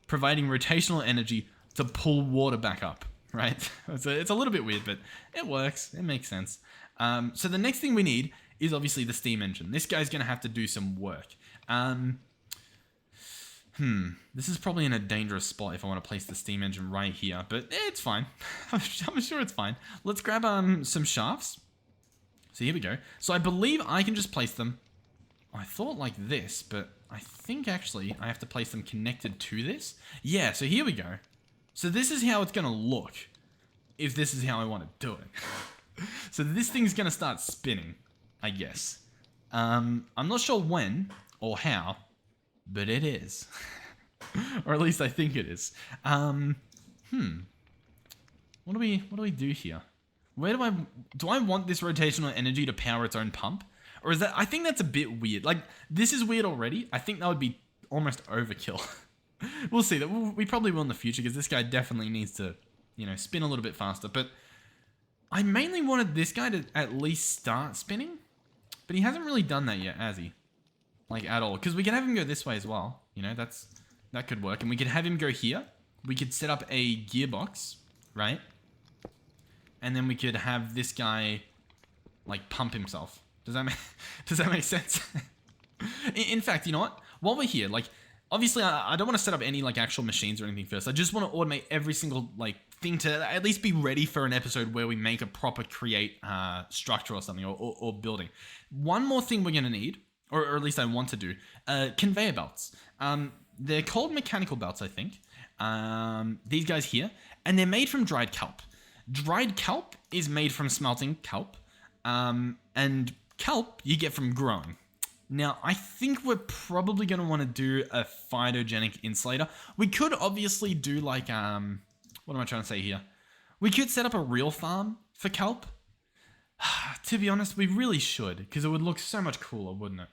[SPEAKER 1] Providing rotational energy to pull water back up, right? It's a little bit weird, but it works. It makes sense. So the next thing we need is obviously the steam engine. This guy's going to have to do some work. This is probably in a dangerous spot if I want to place the steam engine right here, but it's fine. I'm sure it's fine. Let's grab some shafts. So here we go. So I believe I can just place them. I thought like this, but I think actually I have to place them connected to this. Yeah, so here we go. So this is how it's going to look if this is how I want to do it. So this thing's going to start spinning, I guess. I'm not sure when or how, but it is. Or at least I think it is. What do we do here? Where do I want this rotational energy to power its own pump? Or is that, I think that's a bit weird. Like, this is weird already. I think that would be almost overkill. We'll see. That we probably will in the future because this guy definitely needs to, spin a little bit faster. But I mainly wanted this guy to at least start spinning. But he hasn't really done that yet, has he? Like, at all. Because we can have him go this way as well. That could work. And we could have him go here. We could set up a gearbox, right? And then we could have this guy, like, pump himself. Does that make sense? In fact, you know what? While we're here, like, obviously, I don't want to set up any, like, actual machines or anything first. I just want to automate every single, like, thing to at least be ready for an episode where we make a proper create structure or something, or building. One more thing we're going to need, or at least I want to do, conveyor belts. They're called mechanical belts, I think. These guys here. And they're made from dried kelp. Dried kelp is made from smelting kelp, and kelp you get from growing. Now, I think we're probably going to want to do a phytogenic insulator. We could obviously do like, what am I trying to say here? We could set up a real farm for kelp. To be honest, we really should, because it would look so much cooler, wouldn't it?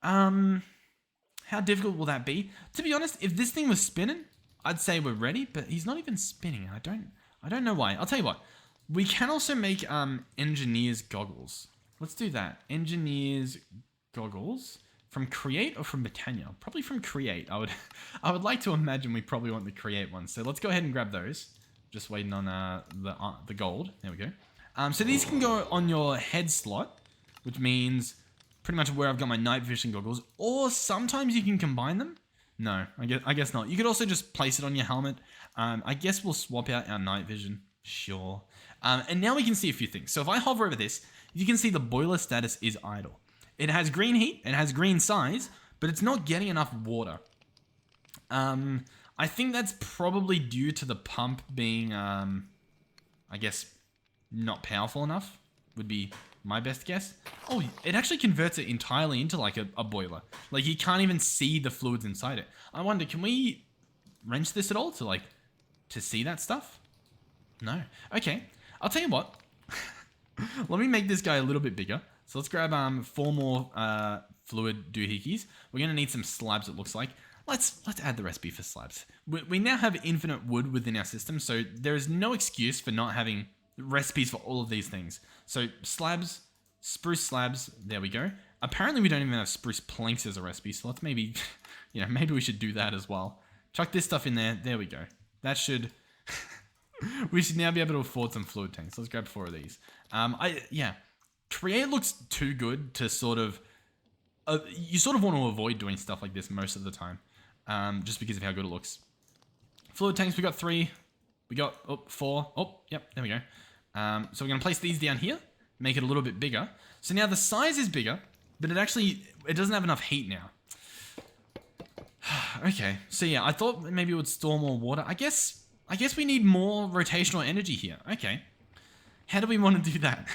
[SPEAKER 1] How difficult will that be? To be honest, if this thing was spinning, I'd say we're ready, but he's not even spinning. I don't know why. I'll tell you what. We can also make engineer's goggles. Let's do that. Engineer's goggles from Create or from Botania? Probably from Create. I would like to imagine we probably want the Create one. So let's go ahead and grab those. Just waiting on the gold. There we go. So these can go on your head slot, which means pretty much where I've got my night vision goggles. Or sometimes you can combine them. No, I guess not. You could also just place it on your helmet. I guess we'll swap out our night vision. Sure. And now we can see a few things. So if I hover over this, you can see the boiler status is idle. It has green heat, it has green size, but it's not getting enough water. I think that's probably due to the pump being, I guess, not powerful enough, would be my best guess. Oh, it actually converts it entirely into like a boiler. Like you can't even see the fluids inside it. I wonder, can we wrench this at all to see that stuff? No. Okay. I'll tell you what. Let me make this guy a little bit bigger. So let's grab 4 more fluid doohickeys. We're going to need some slabs, it looks like. Let's add the recipe for slabs. We now have infinite wood within our system, so there is no excuse for not having recipes for all of these things. So slabs, spruce slabs, there we go. Apparently we don't even have spruce planks as a recipe, so let's maybe, maybe we should do that as well. Chuck this stuff in there, there we go. That should, we should now be able to afford some fluid tanks. Let's grab 4 of these. Create looks too good to sort of, you sort of want to avoid doing stuff like this most of the time. Just because of how good it looks. Fluid tanks, we got 3. We got 4. Oh, yep, there we go. So we're going to place these down here, make it a little bit bigger. So now the size is bigger, but it doesn't have enough heat now. Okay, so yeah, I thought maybe it would store more water. I guess we need more rotational energy here. Okay. How do we want to do that?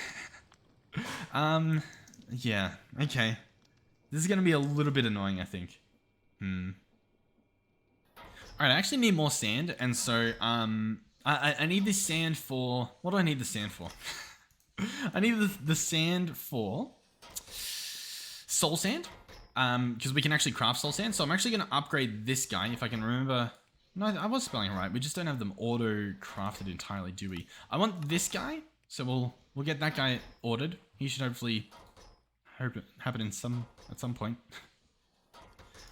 [SPEAKER 1] Yeah, okay. This is going to be a little bit annoying, I think. Alright, I actually need more sand, and so, I need this sand for... What do I need the sand for? I need the sand for... soul sand, because we can actually craft soul sand, so I'm actually going to upgrade this guy, if I can remember... No, I was spelling it right, we just don't have them auto-crafted entirely, do we? I want this guy, so we'll get that guy ordered. He should hopefully happen at some point.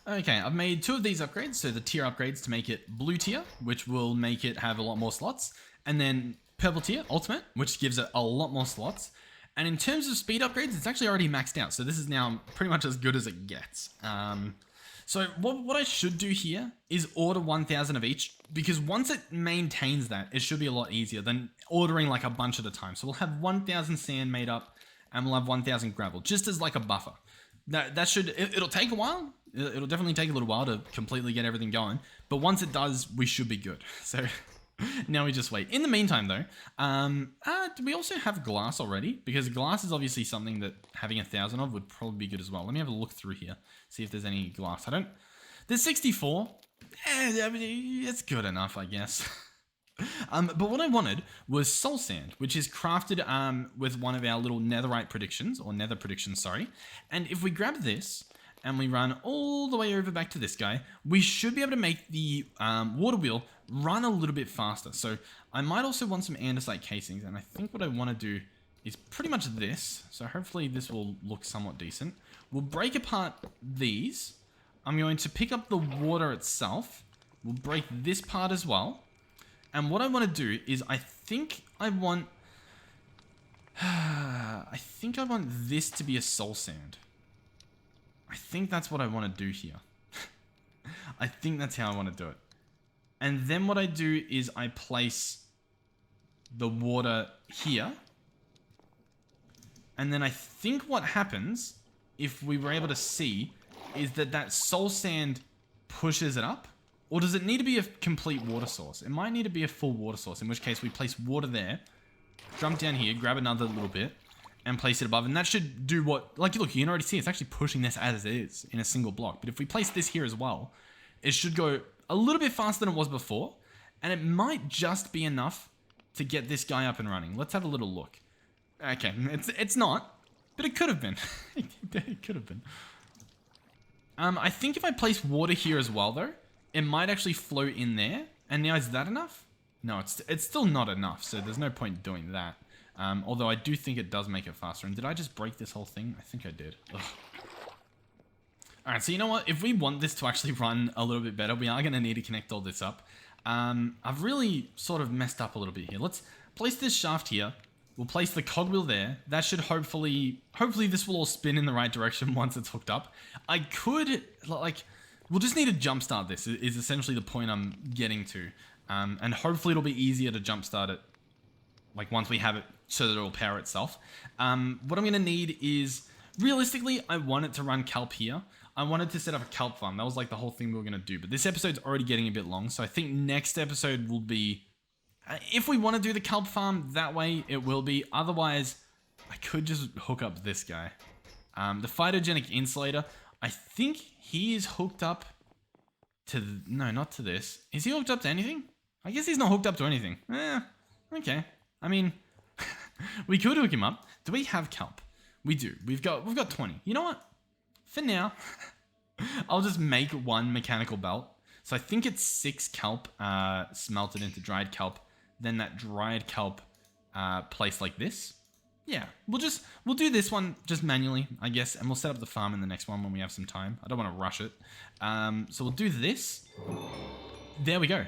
[SPEAKER 1] Okay, I've made 2 of these upgrades, so the tier upgrades to make it blue tier, which will make it have a lot more slots, and then purple tier, ultimate, which gives it a lot more slots. And in terms of speed upgrades, it's actually already maxed out, so this is now pretty much as good as it gets. So what I should do here is order 1,000 of each, because once it maintains that, it should be a lot easier than ordering like a bunch at a time. So we'll have 1,000 sand made up, and we'll have 1,000 gravel, just as like a buffer. It'll take a while. It'll definitely take a little while to completely get everything going. But once it does, we should be good. So now we just wait. In the meantime though, do we also have glass already? Because glass is obviously something that having 1,000 of would probably be good as well. Let me have a look through here. See if there's any glass. There's 64. It's good enough, I guess. But what I wanted was soul sand, which is crafted with one of our little nether predictions, sorry. And if we grab this and we run all the way over back to this guy, we should be able to make the water wheel run a little bit faster. So I might also want some andesite casings, and I think what I want to do is pretty much this. So hopefully this will look somewhat decent. We'll break apart these. I'm going to pick up the water itself. We'll break this part as well. And what I want to do is I think I want this to be a soul sand. I think that's what I want to do here. I think that's how I want to do it. And then what I do is I place the water here. And then I think what happens, if we were able to see, is that soul sand pushes it up. Or does it need to be a complete water source? It might need to be a full water source, in which case we place water there, jump down here, grab another little bit, and place it above. And that should do what... Like, look, you can already see it's actually pushing this as it is in a single block. But if we place this here as well, it should go a little bit faster than it was before. And it might just be enough to get this guy up and running. Let's have a little look. Okay, it's not, but it could have been. It could have been. I think if I place water here as well, though, it might actually flow in there. And now is that enough? No, it's still not enough, so there's no point doing that. Although I do think it does make it faster. And did I just break this whole thing? I think I did. Alright, so you know what? If we want this to actually run a little bit better, we are going to need to connect all this up. I've really sort of messed up a little bit here. Let's place this shaft here. We'll place the cogwheel there. That should hopefully this will all spin in the right direction once it's hooked up. I could, like... We'll just need to jumpstart this, is essentially the point I'm getting to. And hopefully it'll be easier to jumpstart it, like once we have it so that it'll power itself. What I'm going to need is, realistically, I want it to run kelp here. I wanted to set up a kelp farm. That was like the whole thing we were going to do. But this episode's already getting a bit long, so I think next episode will be... if we want to do the kelp farm that way, it will be. Otherwise, I could just hook up this guy. The phytogenic insulator... I think he is hooked up to... No, not to this. Is he hooked up to anything? I guess he's not hooked up to anything. Okay. I mean, we could hook him up. Do we have kelp? We do. We've got 20. You know what? For now, I'll just make one mechanical belt. So I think it's 6 kelp smelted into dried kelp. Then that dried kelp placed like this. Yeah, we'll do this one just manually, I guess, and we'll set up the farm in the next one when we have some time. I don't want to rush it. So we'll do this. There we go.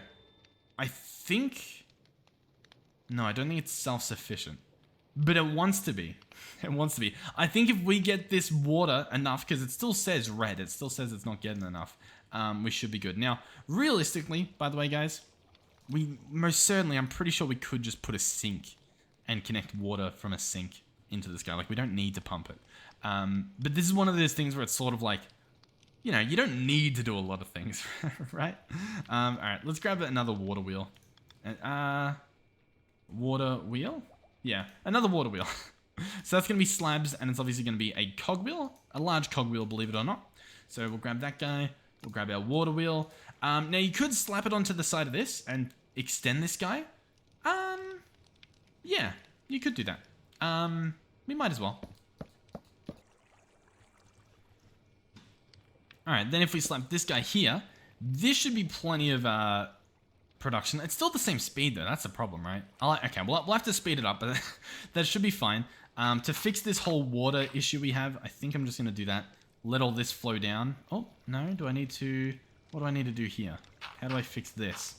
[SPEAKER 1] I think... No, I don't think it's self-sufficient. But it wants to be. It wants to be. I think if we get this water enough, because it still says red, it still says it's not getting enough, we should be good. Now, realistically, by the way, guys, we most certainly, I'm pretty sure we could just put a sink and connect water from a sink into this guy. Like, we don't need to pump it. But this is one of those things where it's sort of like, you know, you don't need to do a lot of things, right? All right, let's grab another water wheel. Water wheel? Yeah, another water wheel. So that's going to be slabs, and it's obviously going to be a cogwheel, a large cogwheel, believe it or not. So we'll grab that guy. We'll grab our water wheel. Now, you could slap it onto the side of this and extend this guy. Yeah, you could do that. We might as well. Alright, then if we slap this guy here, this should be plenty of production. It's still the same speed though, that's the problem, right? Okay, we'll have to speed it up, but that should be fine. To fix this whole water issue we have, I think I'm just going to do that. Let all this flow down. Oh, no, what do I need to do here? How do I fix this?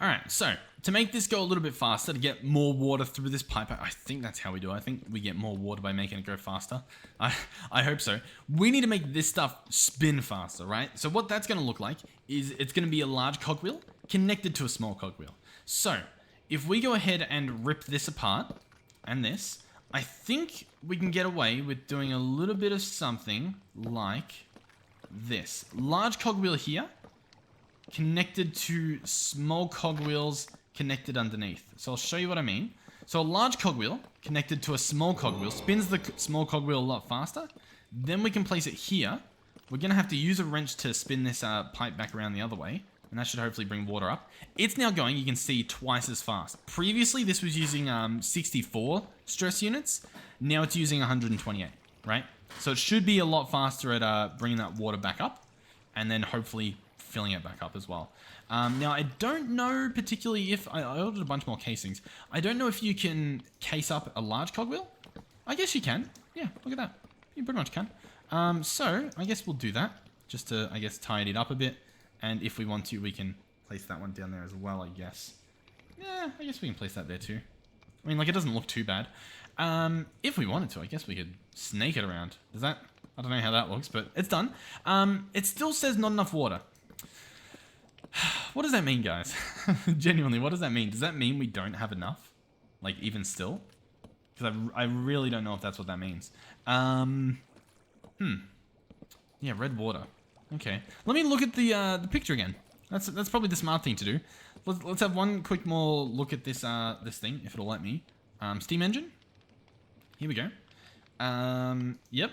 [SPEAKER 1] Alright, so to make this go a little bit faster, to get more water through this pipe, I think that's how we do it. I think we get more water by making it go faster. I hope so. We need to make this stuff spin faster, right? So what that's going to look like is it's going to be a large cogwheel connected to a small cogwheel. So if we go ahead and rip this apart and this, I think we can get away with doing a little bit of something like this. Large cogwheel here, connected to small cogwheels connected underneath. So I'll show you what I mean. So a large cogwheel connected to a small cogwheel spins the small cogwheel a lot faster. Then we can place it here. We're going to have to use a wrench to spin this pipe back around the other way. And that should hopefully bring water up. It's now going, you can see, twice as fast. Previously, this was using 64 stress units. Now it's using 128, right? So it should be a lot faster at bringing that water back up. And then hopefully filling it back up as well. Now, I don't know particularly if... I ordered a bunch more casings. I don't know if you can case up a large cogwheel. I guess you can. Yeah, look at that. You pretty much can. So, I guess we'll do that. Just to, I guess, tidy it up a bit. And if we want to, we can place that one down there as well, I guess. Yeah, I guess we can place that there too. I mean, like, it doesn't look too bad. If we wanted to, I guess we could snake it around. Does that... I don't know how that looks, but it's done. It still says not enough water. What does that mean, guys? Genuinely, what does that mean? Does that mean we don't have enough? Like, even still? Because I really don't know if that's what that means. Yeah, red water. Okay. Let me look at the picture again. That's probably the smart thing to do. Let's have one quick more look at this this thing, if it'll let me. Steam engine. Here we go. Yep.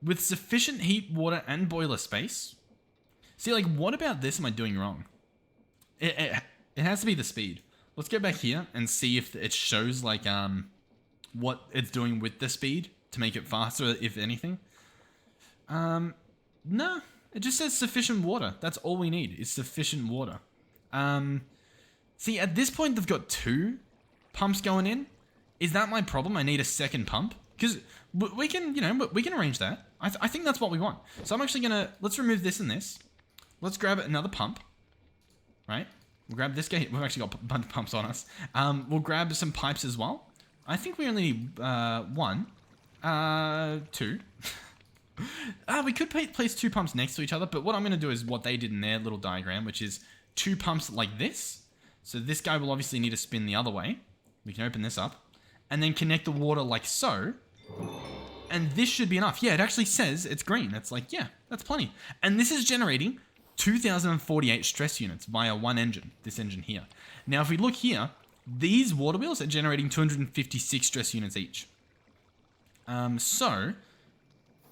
[SPEAKER 1] With sufficient heat, water, and boiler space. See, like, what about this am I doing wrong? It has to be the speed. Let's go back here and see if it shows, like, what it's doing with the speed to make it faster, if anything. No, it just says sufficient water. That's all we need is sufficient water. See, at this point, they've got 2 pumps going in. Is that my problem? I need a second pump? Because we can, you know, we can arrange that. I think that's what we want. So I'm actually going to, let's remove this and this. Let's grab another pump, right? We'll grab this guy. We've actually got a bunch of pumps on us. We'll grab some pipes as well. I think we only need 1, 2. We could place 2 pumps next to each other, but what I'm going to do is what they did in their little diagram, which is 2 pumps like this. So this guy will obviously need to spin the other way. We can open this up. And then connect the water like so. And this should be enough. Yeah, it actually says it's green. It's like, yeah, that's plenty. And this is generating 2,048 stress units via one engine, this engine here. Now, if we look here, these water wheels are generating 256 stress units each. So,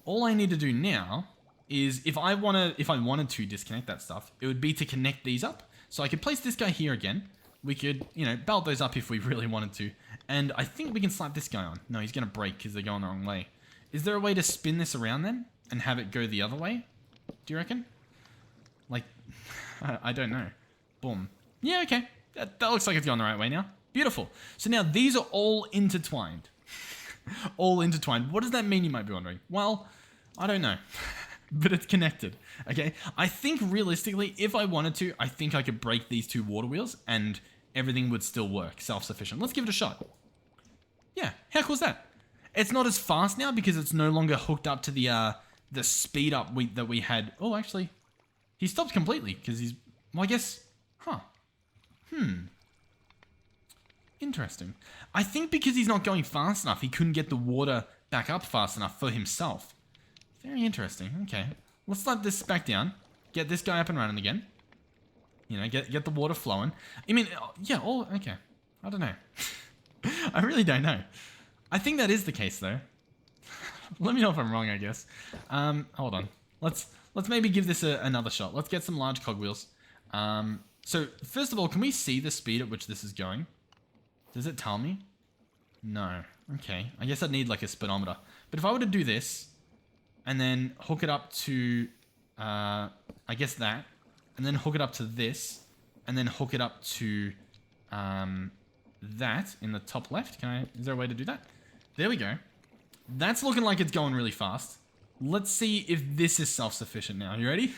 [SPEAKER 1] all I need to do now is, if I wanted to disconnect that stuff, it would be to connect these up. So I could place this guy here again, we could, you know, belt those up if we really wanted to. And I think we can slap this guy on. No, he's going to break because they're going the wrong way. Is there a way to spin this around then and have it go the other way? Do you reckon? Like, I don't know. Boom. Yeah, okay. That looks like it's going the right way now. Beautiful. So now these are all intertwined. All intertwined. What does that mean, you might be wondering? Well, I don't know. But it's connected. Okay? I think realistically, if I wanted to, I think I could break these two water wheels and everything would still work. Self-sufficient. Let's give it a shot. Yeah. How cool is that? It's not as fast now because it's no longer hooked up to the speed up that we had. Oh, actually, he stopped completely because he's... Well, I guess... Huh. Interesting. I think because he's not going fast enough, he couldn't get the water back up fast enough for himself. Very interesting. Okay. Let's let this back down. Get this guy up and running again. You know, get the water flowing. I mean, yeah, all... Okay. I don't know. I really don't know. I think that is the case, though. Let me know if I'm wrong, I guess. Hold on. Let's maybe give this another shot. Let's get some large cogwheels. So, first of all, can we see the speed at which this is going? Does it tell me? No. Okay. I guess I'd need like a speedometer. But if I were to do this, and then hook it up to, I guess that, and then hook it up to this, and then hook it up to that in the top left. Is there a way to do that? There we go. That's looking like it's going really fast. Let's see if this is self-sufficient now. You ready?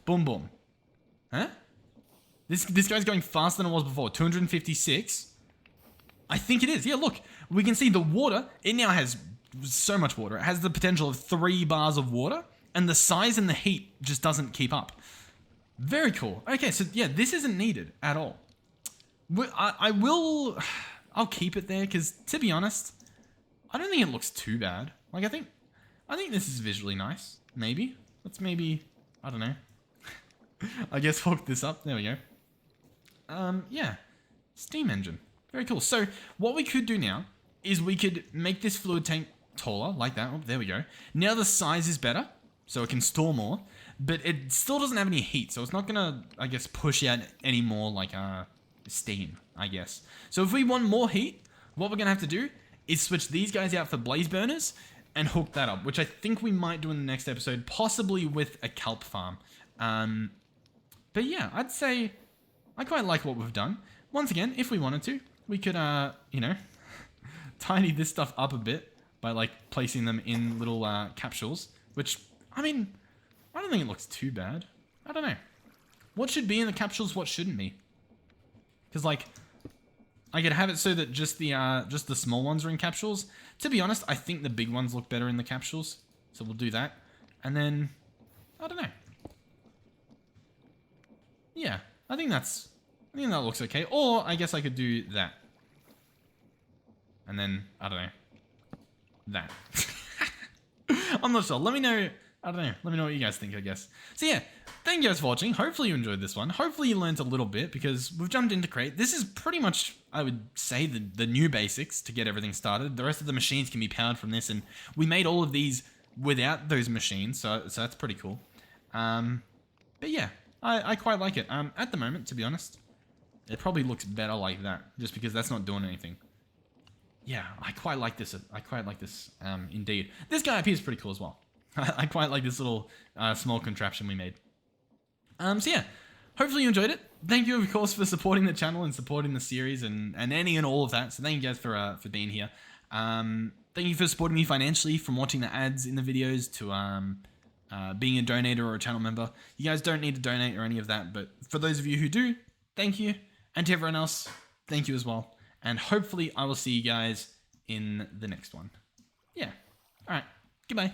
[SPEAKER 1] Boom, boom. Huh? This guy's going faster than it was before. 256. I think it is. Yeah, look. We can see the water. It now has so much water. It has the potential of 3 bars of water. And the size and the heat just doesn't keep up. Very cool. Okay, so yeah, this isn't needed at all. I'll keep it there because, to be honest, I don't think it looks too bad. Like, I think this is visually nice. Maybe. Let's maybe, I don't know. I guess hook this up. There we go. Yeah. Steam engine. Very cool. So, what we could do now is we could make this fluid tank taller, like that. Oh, there we go. Now the size is better, so it can store more, but it still doesn't have any heat, so it's not gonna, I guess, push out any more, like, steam, I guess. So if we want more heat, what we're gonna have to do is switch these guys out for blaze burners and hook that up, which I think we might do in the next episode, possibly with a kelp farm. But yeah, I'd say I quite like what we've done. Once again, if we wanted to, we could, you know, tidy this stuff up a bit by, like, placing them in little capsules, which, I mean, I don't think it looks too bad. I don't know. What should be in the capsules, what shouldn't be? Because, like, I could have it so that just the small ones are in capsules. To be honest, I think the big ones look better in the capsules. So we'll do that. And then, I don't know. Yeah, I think that looks okay. Or I guess I could do that. And then, I don't know. That. I'm not sure. Let me know. I don't know. Let me know what you guys think, I guess. So yeah, thank you guys for watching. Hopefully you enjoyed this one. Hopefully you learned a little bit because we've jumped into Create. This is pretty much, I would say, the new basics to get everything started. The rest of the machines can be powered from this, and we made all of these without those machines, so that's pretty cool. But yeah, I quite like it. At the moment, to be honest, it probably looks better like that, just because that's not doing anything. Yeah, I quite like this. Indeed. This guy up here is pretty cool as well. I quite like this little small contraption we made. So yeah, hopefully you enjoyed it. Thank you, of course, for supporting the channel and supporting the series and any and all of that. So thank you guys for being here. Thank you for supporting me financially, from watching the ads in the videos to being a donator or a channel member. You guys don't need to donate or any of that, but for those of you who do, thank you. And to everyone else, thank you as well. And hopefully I will see you guys in the next one. Yeah. All right. Goodbye.